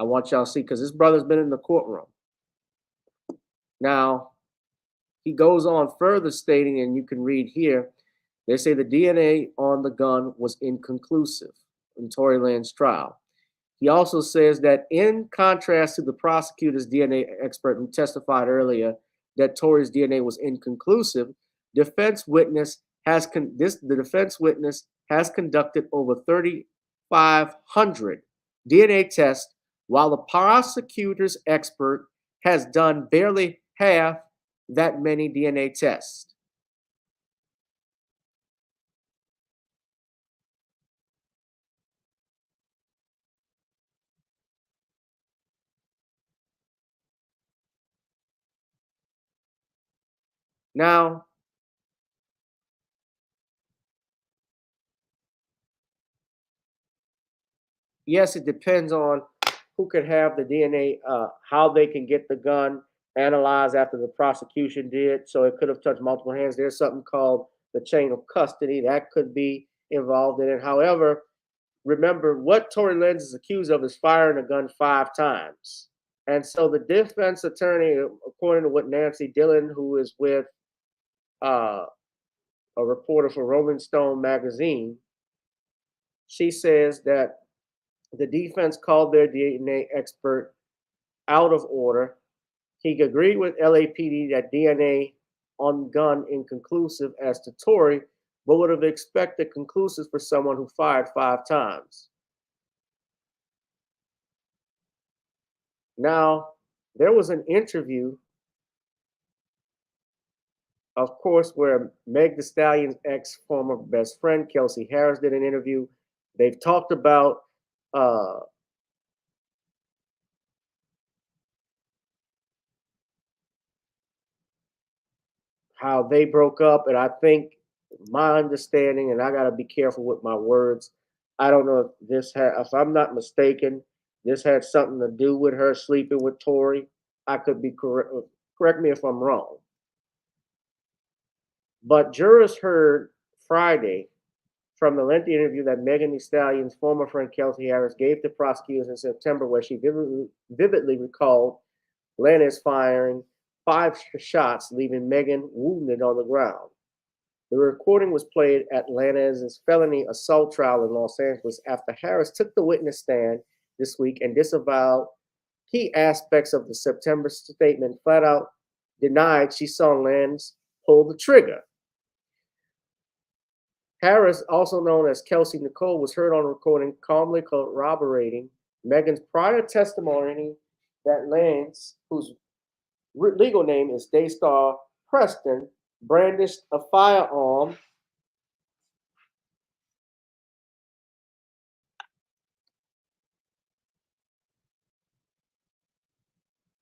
want y'all to see, because this brother's been in the courtroom. Now, he goes on further stating, and you can read here, they say the DNA on the gun was inconclusive in Tory Lenz trial. He also says that in contrast to the prosecutor's DNA expert who testified earlier that Tory's DNA was inconclusive, the defense witness has conducted over 3,500 DNA tests, while the prosecutor's expert has done barely half that many DNA tests. Now, yes, it depends on who could have the DNA, how they can get the gun analyzed after the prosecution did. So it could have touched multiple hands. There's something called the chain of custody that could be involved in it. However, remember what Tory Lenz is accused of is firing a gun 5 times. And so the defense attorney, according to what Nancy Dillon, who is with a reporter for Rolling Stone magazine, she says that the defense called their DNA expert out of order. He agreed with LAPD that DNA on gun inconclusive as to Tory, but would have expected conclusive for someone who fired 5 times. Now, there was an interview, of course, where Meg Thee Stallion's ex-former best friend, Kelsey Harris, did an interview. They've talked about how they broke up, and I think my understanding, and I got to be careful with my words, I don't know if this had, if I'm not mistaken, this had something to do with her sleeping with Tory. I could be correct me if I'm wrong. But jurors heard Friday from the lengthy interview that Megan Thee Stallion's former friend Kelsey Harris gave to prosecutors in September, where she vividly recalled Lenz firing 5 shots, leaving Megan wounded on the ground. The recording was played at Lenz's felony assault trial in Los Angeles after Harris took the witness stand this week and disavowed key aspects of the September statement, flat out denied she saw Lenz pull the trigger. Harris, also known as Kelsey Nicole, was heard on recording calmly corroborating Megan's prior testimony that Lenz, whose legal name is Daystar Preston, brandished a firearm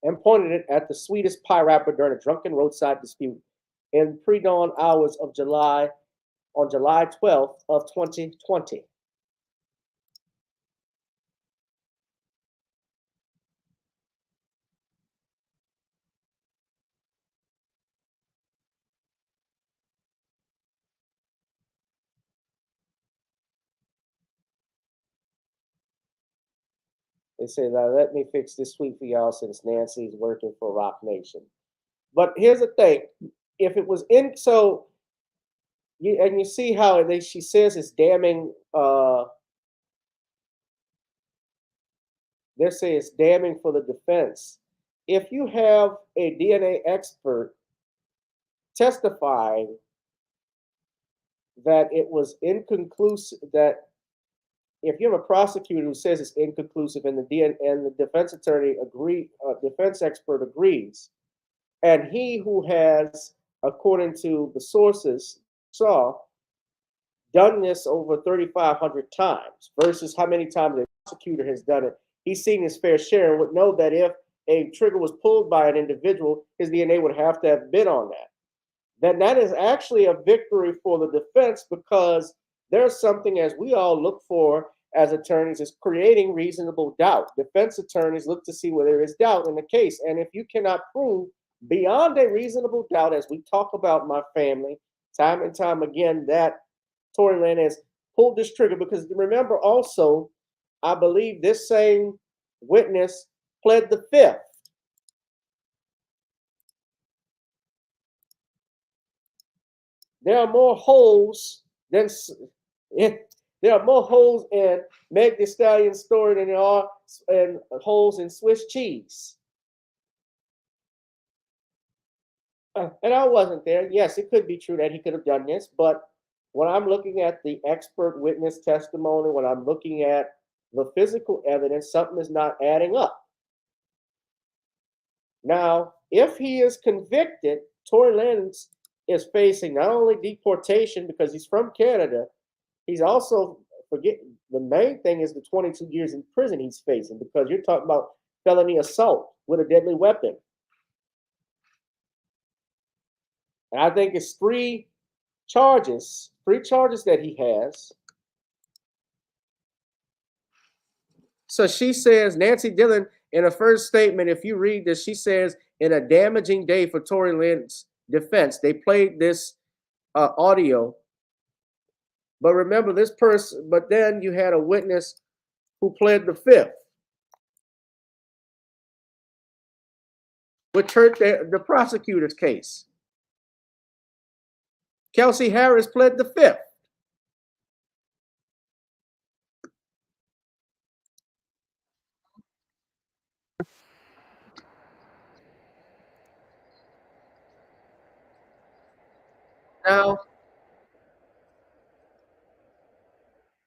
and pointed it at the Swedish pie rapper during a drunken roadside dispute in pre-dawn hours of July 12th of 2020. They say, now let me fix this tweet for y'all since Nancy's working for Rock Nation. But here's the thing. If it was in, so, you see how she says it's damning, they say it's damning for the defense. If you have a DNA expert testifying that it was inconclusive, that if you have a prosecutor who says it's inconclusive and the defense attorney defense expert agrees, and he who has, according to the sources, saw done this over 3,500 times versus how many times the prosecutor has done it. He's seen his fair share and would know that if a trigger was pulled by an individual, his DNA would have to have been on that. Then that is actually a victory for the defense, because there's something, as we all look for as attorneys, is creating reasonable doubt. Defense attorneys look to see where there is doubt in the case. And if you cannot prove beyond a reasonable doubt, as we talk about my family time and time again, that Tory Lenz has pulled this trigger, because remember also, I believe this same witness pled the fifth. There are more holes than there are more holes in Meg Thee Stallion's story than there are holes in Swiss cheese. And I wasn't there. Yes, it could be true that he could have done this, but when I'm looking at the expert witness testimony, when I'm looking at the physical evidence, something is not adding up. Now, if he is convicted, Tory Lenz is facing not only deportation because he's from Canada, he's also, the main thing is the 22 years in prison he's facing, because you're talking about felony assault with a deadly weapon. And I think it's three charges that he has. So she says, Nancy Dillon, in her first statement, if you read this, she says, in a damaging day for Tory Lenz's defense, they played this audio. But remember this person, but then you had a witness who pled the fifth, which hurt the prosecutor's case. Kelsey Harris pled the fifth. Now,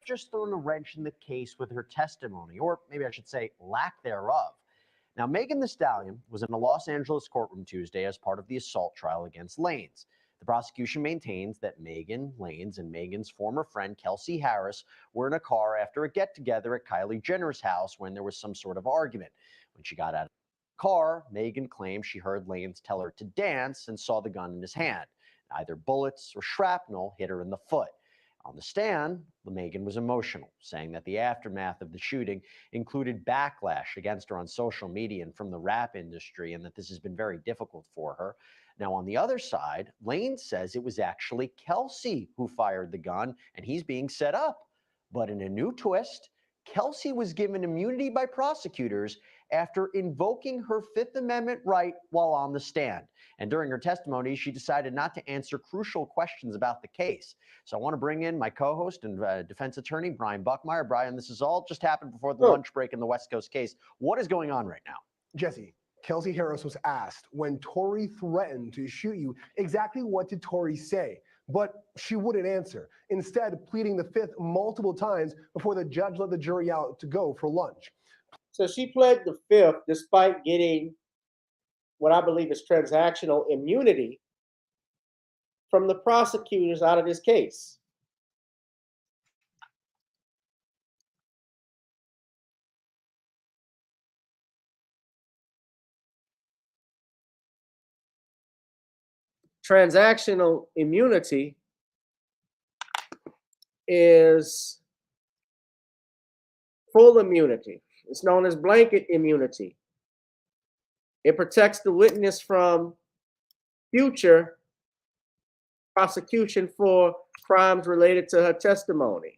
just thrown a wrench in the case with her testimony, or maybe I should say lack thereof. Now, Megan Thee Stallion was in a Los Angeles courtroom Tuesday as part of the assault trial against Lenz. The prosecution maintains that Megan, Lenz, and Megan's former friend Kelsey Harris were in a car after a get-together at Kylie Jenner's house when there was some sort of argument. When she got out of the car, Megan claimed she heard Lenz tell her to dance and saw the gun in his hand. Either bullets or shrapnel hit her in the foot. On the stand, Megan was emotional, saying that the aftermath of the shooting included backlash against her on social media and from the rap industry, and that this has been very difficult for her. Now, on the other side, Lenz says it was actually Kelsey who fired the gun, and he's being set up. But in a new twist, Kelsey was given immunity by prosecutors after invoking her Fifth Amendment right while on the stand. And during her testimony, she decided not to answer crucial questions about the case. So I want to bring in my co-host and defense attorney, Brian Buckmeyer. Brian, this has all just happened before the lunch break in the West Coast case. What is going on right now? Jesse, Kelsey Harris was asked when Tory threatened to shoot you, exactly what did Tory say? But she wouldn't answer, instead pleading the fifth multiple times before the judge let the jury out to go for lunch. So she pled the fifth despite getting what I believe is transactional immunity from the prosecutors out of this case. Transactional immunity is full immunity. It's known as blanket immunity. It protects the witness from future prosecution for crimes related to her testimony.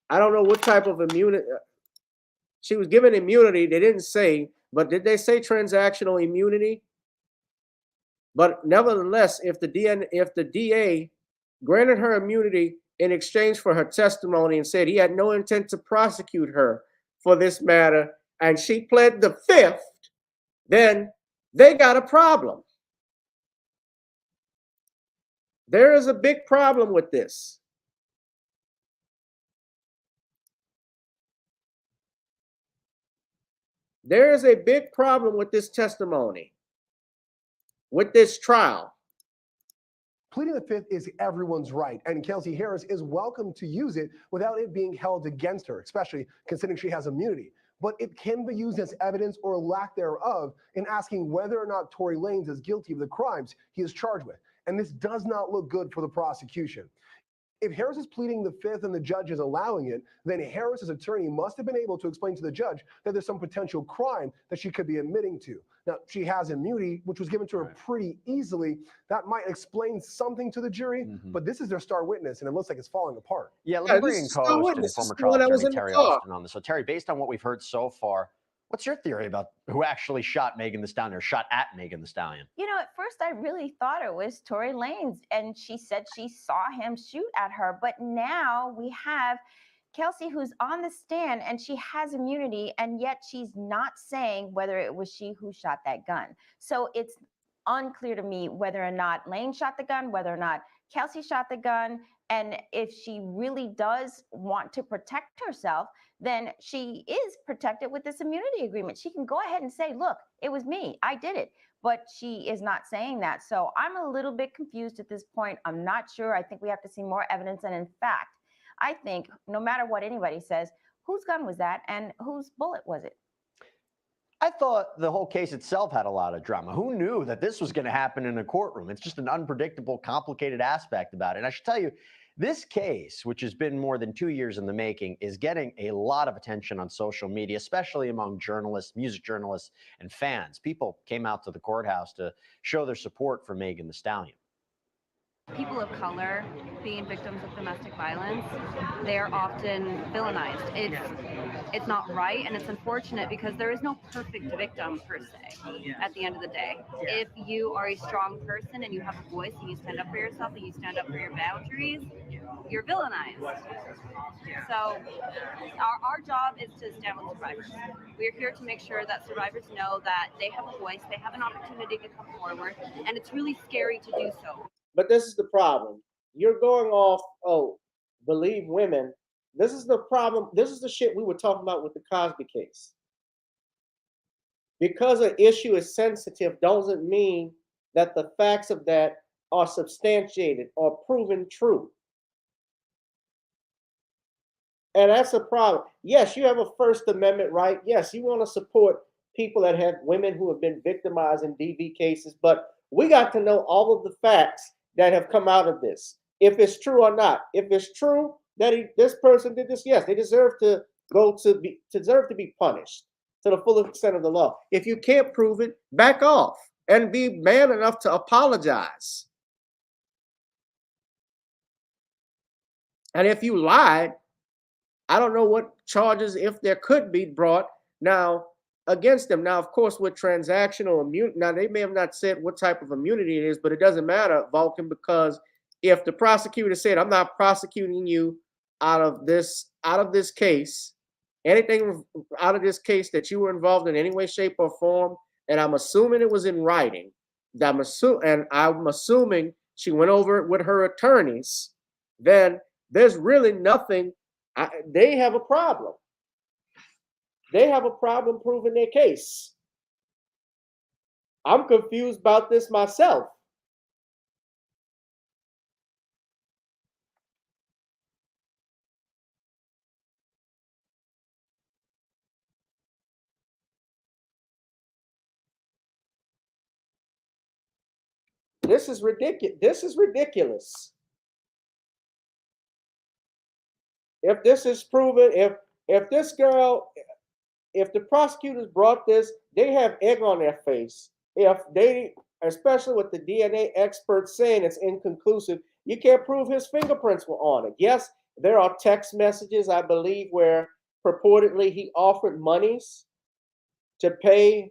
I don't know what type of immunity. She was given immunity. They didn't say, but did they say transactional immunity? But nevertheless, if the DA granted her immunity in exchange for her testimony and said he had no intent to prosecute her for this matter, and she pled the fifth, then they got a problem. There is a big problem with this. There is a big problem with this testimony. with this trial. Pleading the fifth is everyone's right, and Kelsey Harris is welcome to use it without it being held against her, especially considering she has immunity. But it can be used as evidence or lack thereof in asking whether or not Tory Lenz is guilty of the crimes he is charged with. And this does not look good for the prosecution. If Harris is pleading the fifth and the judge is allowing it, then Harris's attorney must have been able to explain to the judge that there's some potential crime that she could be admitting to. Now, she has immunity, which was given to her pretty easily. That might explain something to the jury, but this is their star witness, and it looks like it's falling apart. Yeah, let me bring in co-host and former trial attorney Terry Austin on this. So, Terry, based on what we've heard so far, what's your theory about who actually shot Megan Thee Stallion or shot at Megan Thee Stallion? You know, at first I really thought it was Tory Lenz, and she said she saw him shoot at her. But now we have Kelsey, who's on the stand, and she has immunity, and yet she's not saying whether it was she who shot that gun. So it's unclear to me whether or not Lane shot the gun, whether or not Kelsey shot the gun. And if she really does want to protect herself, then she is protected with this immunity agreement. She can go ahead and say, look, it was me, I did it. But she is not saying that. So I'm a little bit confused at this point. I'm not sure. I think we have to see more evidence. And in fact, I think no matter what anybody says, whose gun was that and whose bullet was it? I thought the whole case itself had a lot of drama. Who knew that this was going to happen in a courtroom? It's just an unpredictable, complicated aspect about it. And I should tell you, this case, which has been more than 2 years in the making, is getting a lot of attention on social media, especially among journalists, music journalists, and fans. People came out to the courthouse to show their support for Megan Thee Stallion. People of color being victims of domestic violence, they are often villainized. It's not right, and it's unfortunate because there is no perfect victim per se at the end of the day. If you are a strong person and you have a voice and you stand up for yourself and you stand up for your boundaries, you're villainized. So our job is to stand with survivors. We're here to make sure that survivors know that they have a voice, they have an opportunity to come forward, and it's really scary to do so. But this is the problem. You're going off, oh, believe women. This is the problem. This is the shit we were talking about with the Cosby case. Because an issue is sensitive doesn't mean that the facts of that are substantiated or proven true. And that's a problem. Yes, you have a First Amendment right. Yes, you want to support people that have women who have been victimized in DV cases, but we got to know all of the facts that have come out of this, if it's true or not. If it's true that this person did this, yes, they deserve to be punished to the full extent of the law. If you can't prove it, back off and be man enough to apologize. And if you lied, I don't know what charges, if there could be brought now against them. Now, of course, with transactional immunity, now they may have not said what type of immunity it is, but it doesn't matter, Vulcan, because if the prosecutor said, I'm not prosecuting you out of this case, anything out of this case that you were involved in any way, shape, or form, and I'm assuming it was in writing, I'm assuming she went over it with her attorneys, then there's really nothing. They have a problem. They have a problem proving their case. I'm confused about this myself. This is ridiculous. This is ridiculous. If this is proven, if this girl, if the prosecutors brought this, they have egg on their face. If they, especially with the DNA experts saying it's inconclusive, you can't prove his fingerprints were on it. Yes, there are text messages, I believe, where purportedly he offered monies to pay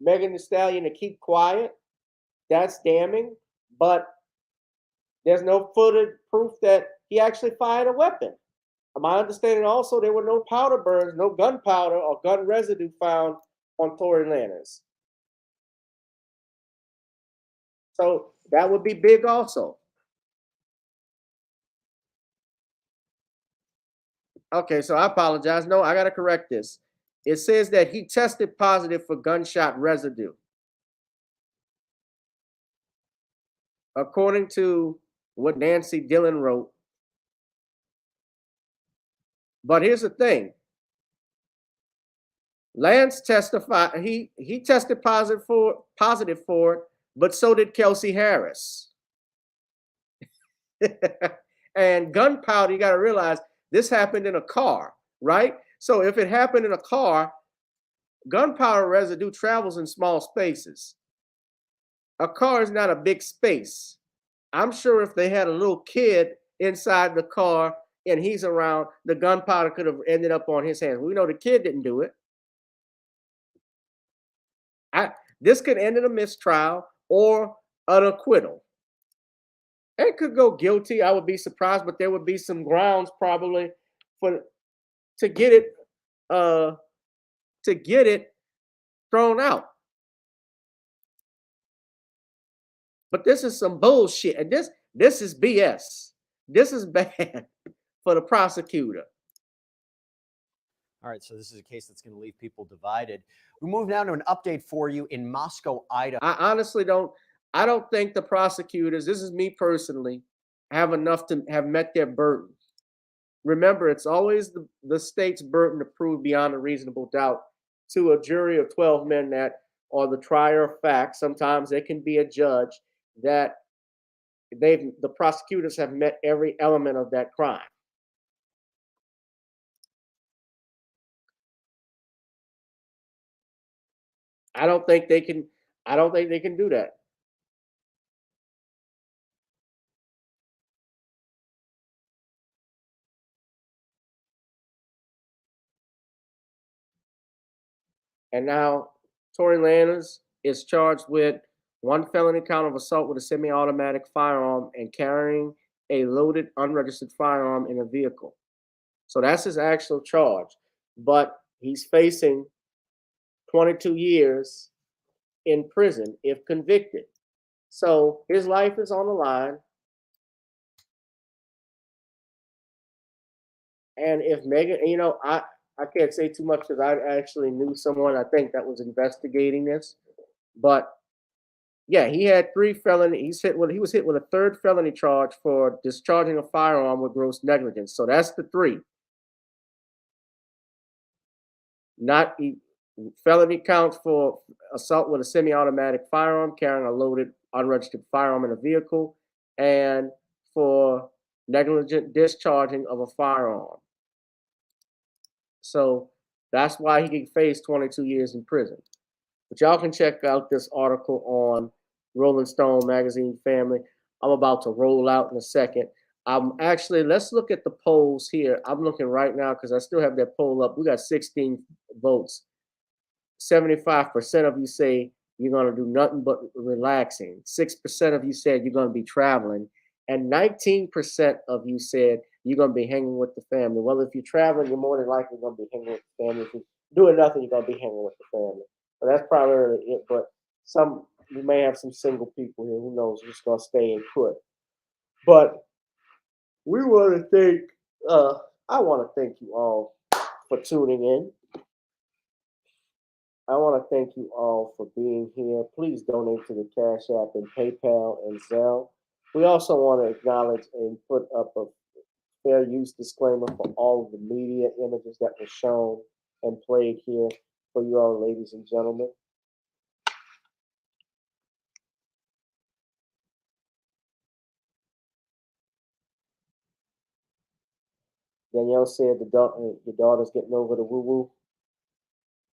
Megan Thee Stallion to keep quiet. That's damning, but there's no footage proof that he actually fired a weapon. My understanding also, there were no powder burns, no gunpowder or gun residue found on Tory Lenz. So that would be big also. Okay, so I apologize. No, I got to correct this. It says that he tested positive for gunshot residue. according to what Nancy Dillon wrote. But here's the thing. Lance testified, he tested positive for it, but so did Kelsey Harris. And gunpowder, you got to realize this happened in a car, right? So if it happened in a car, gunpowder residue travels in small spaces. A car is not a big space. I'm sure if they had a little kid inside the car and he's around, the gunpowder could have ended up on his hands. We know the kid didn't do it. This could end in a mistrial or an acquittal. It could go guilty. I would be surprised, but there would be some grounds probably to get it thrown out. But this is some bullshit, and this is BS. This is bad for the prosecutor. All right, so this is a case that's going to leave people divided. We move now to an update for you in Moscow, Idaho. I honestly don't think the prosecutors, this is me personally, have enough to have met their burden. Remember, it's always the state's burden to prove beyond a reasonable doubt to a jury of 12 men that are the trier of fact. Sometimes they can be a judge that the prosecutors have met every element of that crime. I don't think they can do that. And now Tory Lenz is charged with 1 felony count of assault with a semi-automatic firearm and carrying a loaded, unregistered firearm in a vehicle. So that's his actual charge. But he's facing 22 years in prison if convicted. So his life is on the line. And if Megan, I can't say too much because I actually knew someone, I think, that was investigating this. But yeah, he had 3 felonies. He was hit with a 3rd felony charge for discharging a firearm with gross negligence. So that's the 3. Not felony counts for assault with a semi-automatic firearm, carrying a loaded, unregistered firearm in a vehicle, and for negligent discharging of a firearm. So that's why he can face 22 years in prison. But y'all can check out this article on Rolling Stone magazine, family. I'm about to roll out in a second. Let's look at the polls here. I'm looking right now because I still have that poll up. We got 16 votes. 75% of you say you're going to do nothing but relaxing. 6% of you said you're going to be traveling. And 19% of you said you're going to be hanging with the family. Well, if you're traveling, you're more than likely going to be hanging with the family. If you're doing nothing, you're going to be hanging with the family. So that's primarily it. But you may have some single people here. Who knows? We're just going to stay and put. But we want to thank, I want to thank you all for tuning in. I want to thank you all for being here. Please donate to the Cash App and PayPal and Zelle. We also want to acknowledge and put up a fair use disclaimer for all of the media images that were shown and played here for you all, ladies and gentlemen. Danielle said your daughter's getting over the woo-woo,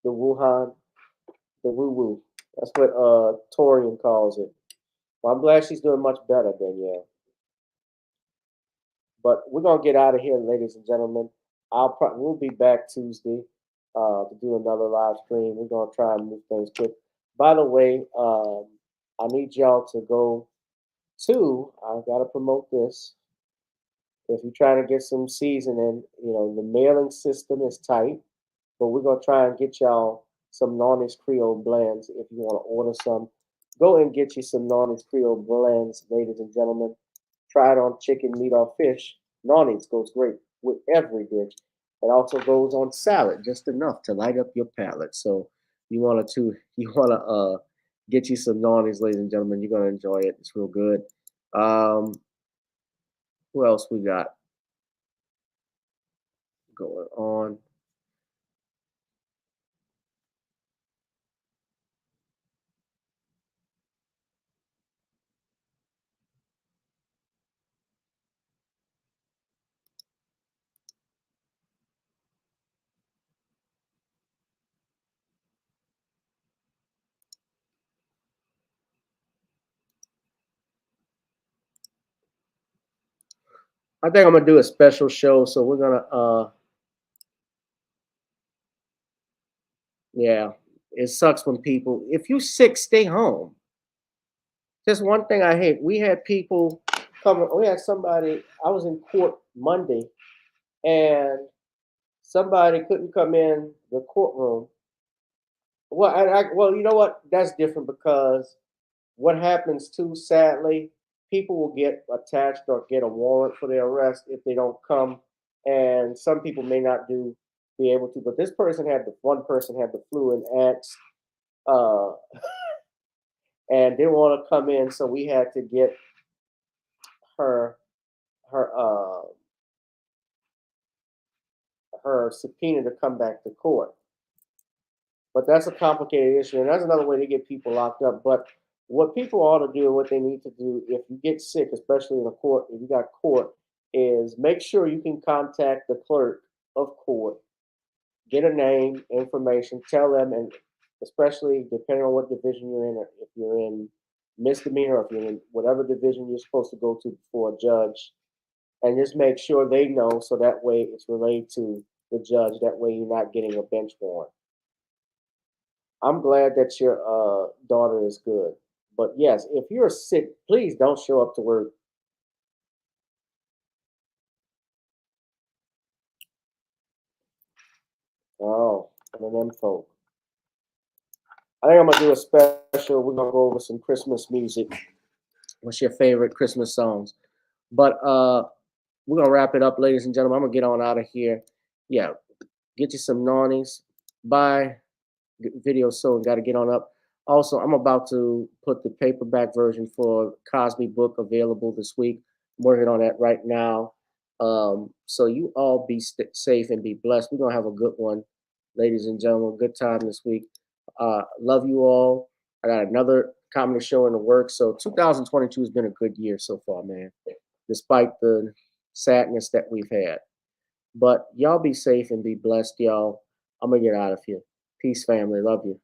the Wuhan, the woo-woo. That's what Torian calls it. Well, I'm glad she's doing much better, Danielle. But we're going to get out of here, ladies and gentlemen. We'll be back Tuesday to do another live stream. We're going to try and move things quick. By the way, I need y'all to go to, I got to promote this. If you're trying to get some seasoning, the mailing system is tight, but we're going to try and get y'all some Nornish Creole blends. If you want to order some, go and get you some Nornish Creole blends, ladies and gentlemen. Try it on chicken, meat, or fish. Nornish goes great with every dish. It also goes on salad, just enough to light up your palate. So you want to get you some Nornish, ladies and gentlemen. You're going to enjoy it. It's real good. Who else we got going on? I think I'm gonna do a special show, so we're gonna yeah. It sucks when people, if you sick, stay home. Just one thing I hate. We had people come, we had somebody, I was in court Monday, and somebody couldn't come in the courtroom. Well, well, you know what? That's different because what happens too, sadly, people will get attached or get a warrant for their arrest if they don't come, and some people may not be able to. But this person had one person had the flu and asked, uh, and didn't want to come in, so we had to get her her uh her subpoena to come back to court. But that's a complicated issue, and that's another way to get people locked up. But what people ought to do, and what they need to do, if you get sick, especially in a court, if you got court, is make sure you can contact the clerk of court, get a name, information, tell them, and especially depending on what division you're in, or if you're in misdemeanor, or if you're in whatever division you're supposed to go to before a judge, and just make sure they know, so that way it's relayed to the judge. That way you're not getting a bench warrant. I'm glad that your daughter is good. But yes, if you're sick, please don't show up to work. Oh, one of them folk. I think I'm gonna do a special. We're gonna go over some Christmas music. What's your favorite Christmas songs? But we're gonna wrap it up, ladies and gentlemen. I'm gonna get on out of here. Yeah, get you some Nawnies. Bye. Video soon. Got to get on up. Also, I'm about to put the paperback version for Cosby book available this week. I'm working on that right now. So you all be safe and be blessed. We're gonna have a good one, ladies and gentlemen. Good time this week. Love you all. I got another comedy show in the works. So 2022 has been a good year so far, man, despite the sadness that we've had. But y'all be safe and be blessed, y'all. I'm gonna get out of here. Peace, family. Love you.